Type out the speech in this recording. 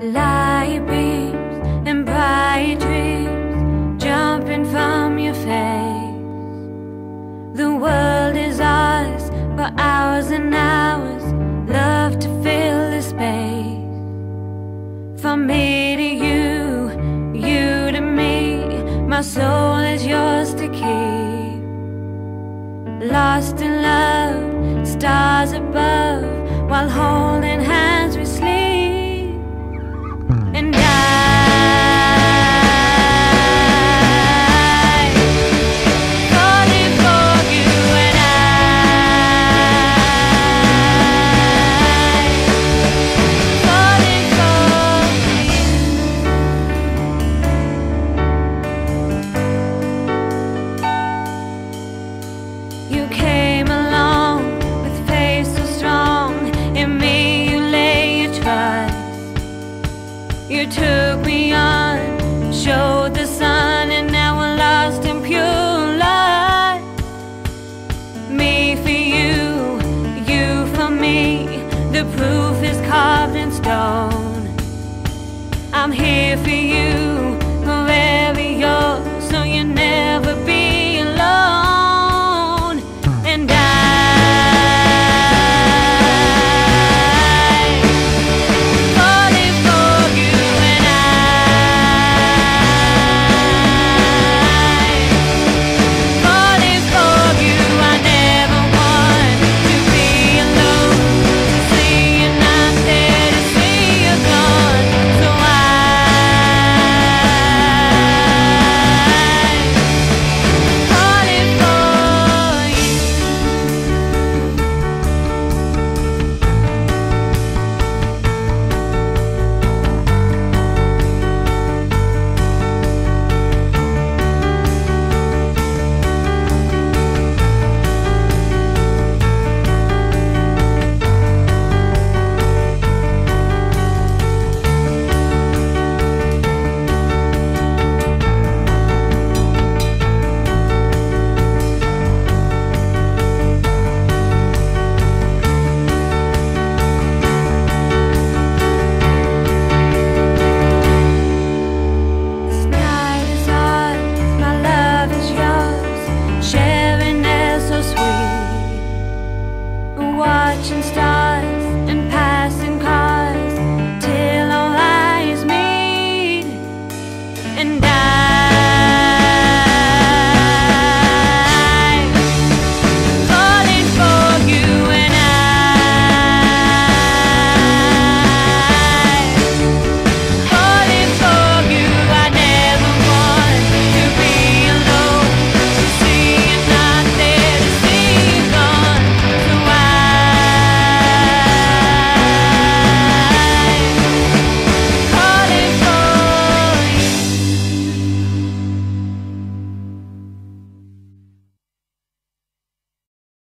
Light beams and bright dreams jumping from your face. The world is ours for hours and hours. Love to fill the space. From me to you, you to me. My soul is yours to keep. Lost in love, stars above, while holding hands we sleep. And falling for you, and falling for you. You came along with faith so strong. In me you lay your trust. You took me on, showed the sun, and now we're lost in pure light. Me for you, you for me. The proof is carved in stone. I'm here for you.